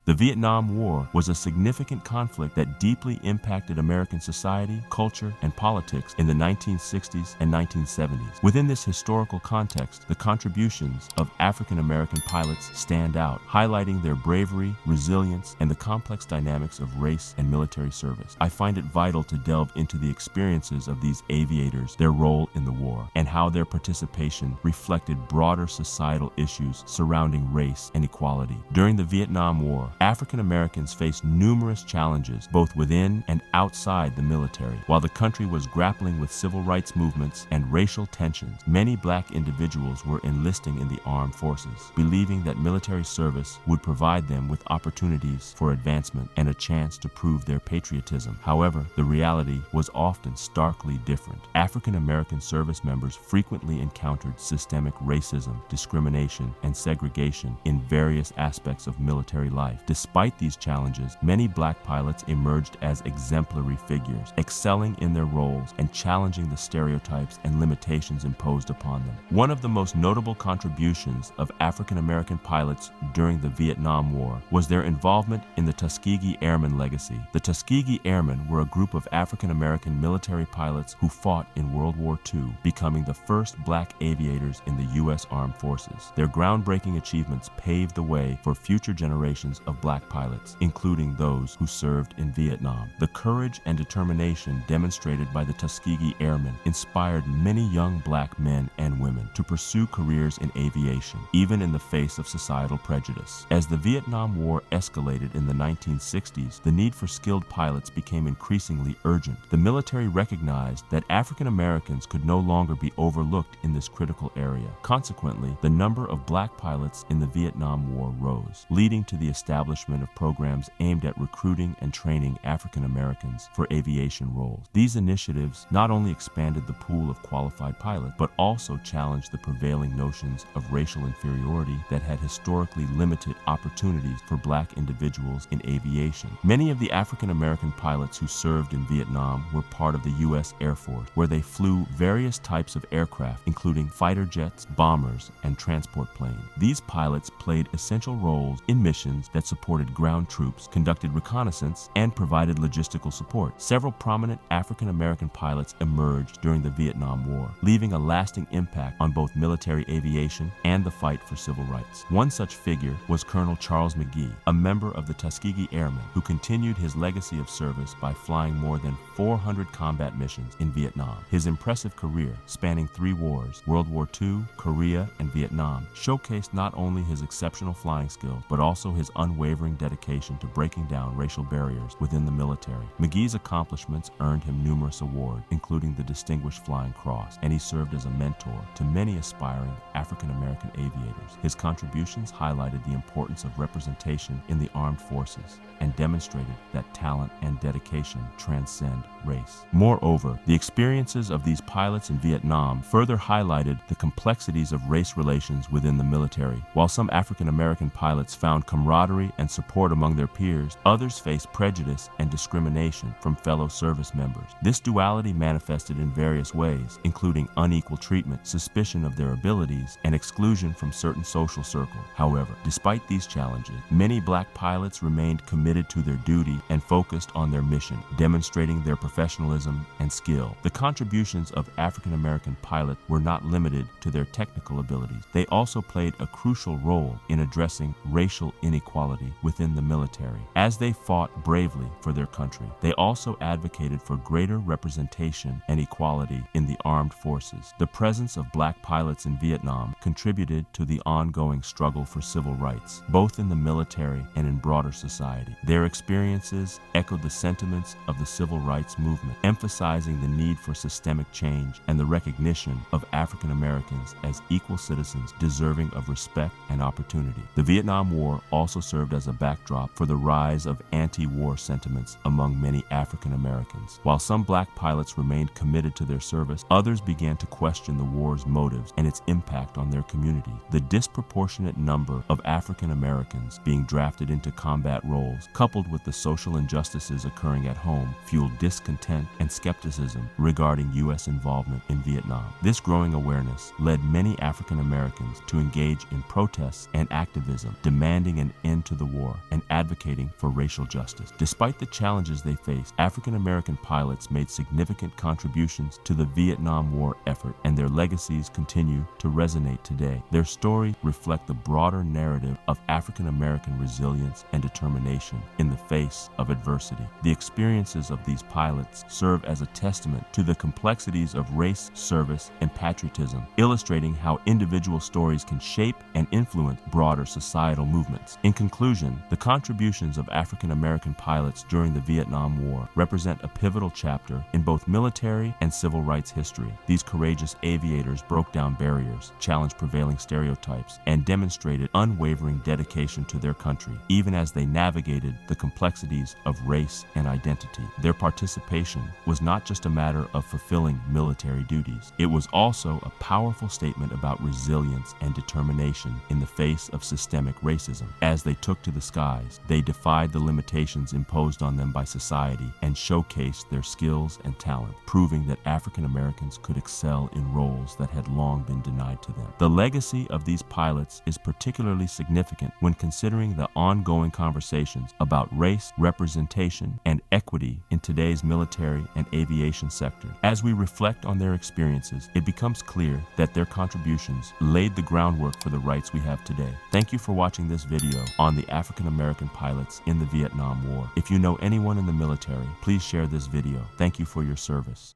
The Vietnam War was a significant conflict that deeply impacted American society, culture, and politics in the 1960s and 1970s. Within this historical context, the contributions of African American pilots stand out, highlighting their bravery, resilience, and the complex dynamics of race and military service. I find it vital to delve into the experiences of these aviators, their role in the war, and how their participation reflected broader societal issues surrounding race and equality. During the Vietnam War, African Americans faced numerous challenges both within and outside the military. While the country was grappling with civil rights movements and racial tensions, many black individuals were enlisting in the armed forces, believing that military service would provide them with opportunities for advancement and a chance to prove their patriotism. However, the reality was often starkly different. African American service members frequently encountered systemic racism, discrimination, and segregation in various aspects of military life. Despite these challenges, many black pilots emerged as exemplary figures, excelling in their roles and challenging the stereotypes and limitations imposed upon them. One of the most notable contributions of African American pilots during the Vietnam War was their involvement in the Tuskegee Airmen legacy. The Tuskegee Airmen were a group of African American military pilots who fought in World War II, becoming the first black aviators in the U.S. Armed Forces. Their groundbreaking achievements paved the way for future generations of black pilots, including those who served in Vietnam. The courage and determination demonstrated by the Tuskegee Airmen inspired many young black men and women to pursue careers in aviation, even in the face of societal prejudice. As the Vietnam War escalated in the 1960s, the need for skilled pilots became increasingly urgent. The military recognized that African Americans could no longer be overlooked in this critical area. Consequently, the number of black pilots in the Vietnam War rose, leading to the establishment of programs aimed at recruiting and training African Americans for aviation roles. These initiatives not only expanded the pool of qualified pilots, but also challenged the prevailing notions of racial inferiority that had historically limited opportunities for black individuals in aviation. Many of the African American pilots who served in Vietnam were part of the U.S. Air Force, where they flew various types of aircraft, including fighter jets, bombers, and transport planes. These pilots played essential roles in missions that supported ground troops, conducted reconnaissance, and provided logistical support. Several prominent African American pilots emerged during the Vietnam War, leaving a lasting impact on both military aviation and the fight for civil rights. One such figure was Colonel Charles McGee, a member of the Tuskegee Airmen, who continued his legacy of service by flying more than 400 combat missions in Vietnam. His impressive career, spanning 3 wars, World War II, Korea, and Vietnam, showcased not only his exceptional flying skills, but also his unwavering dedication to breaking down racial barriers within the military. McGee's accomplishments earned him numerous awards, including the Distinguished Flying Cross, and he served as a mentor to many aspiring African American aviators. His contributions highlighted the importance of representation in the armed forces and demonstrated that talent and dedication transcend race. Moreover, the experiences of these pilots in Vietnam further highlighted the complexities of race relations within the military. While some African American pilots found camaraderie and support among their peers, others faced prejudice and discrimination from fellow service members. This duality manifested in various ways, including unequal treatment, suspicion of their abilities, and exclusion from certain social circles. However, despite these challenges, many black pilots remained committed to their duty and focused on their mission, demonstrating their professionalism and skill. The contributions of African American pilots were not limited to their technical abilities. They also played a crucial role in addressing racial inequality within the military. As they fought bravely for their country, they also advocated for greater representation and equality in the armed forces. The presence of black pilots in Vietnam contributed to the ongoing struggle for civil rights, both in the military and in broader society. Their experiences echoed the sentiments of the civil rights movement, emphasizing the need for systemic change and the recognition of African Americans as equal citizens deserving of respect and opportunity. The Vietnam War also served as a backdrop for the rise of anti-war sentiments among many African Americans. While some black pilots remained committed to their service, others began to question the war's motives and its impact on their community. The disproportionate number of African Americans being drafted into combat roles, coupled with the social injustices occurring at home, fueled discontent and skepticism regarding U.S. involvement in Vietnam. This growing awareness led many African Americans to engage in protests and activism, demanding an end to the war and advocating for racial justice. Despite the challenges they faced, African American pilots made significant contributions to the Vietnam War effort, and their legacies continue to resonate today. Their stories reflect the broader narrative of African American resilience and determination in the face of adversity. The experiences of these pilots serve as a testament to the complexities of race, service, and patriotism, illustrating how individual stories can shape and influence broader societal movements. In conclusion, the contributions of African American pilots during the Vietnam War represent a pivotal chapter in both military and civil rights history. These courageous aviators broke down barriers, challenged prevailing stereotypes, and demonstrated unwavering dedication to their country, even as they navigated the complexities of race and identity. Their participation was not just a matter of fulfilling military duties. It was also a powerful statement about resilience and determination in the face of systemic racism. As they took to the skies, they defied the limitations imposed on them by society and showcased their skills and talent, proving that African Americans could excel in roles that had long been denied to them. The legacy of these pilots is particularly significant when considering the ongoing conversations about race, representation, and equity in today's military and aviation sector. As we reflect on their experiences, it becomes clear that their contributions laid the groundwork for the rights we have today. Thank you for watching this video on the African American pilots in the Vietnam War. If you know anyone in the military, please share this video. Thank you for your service.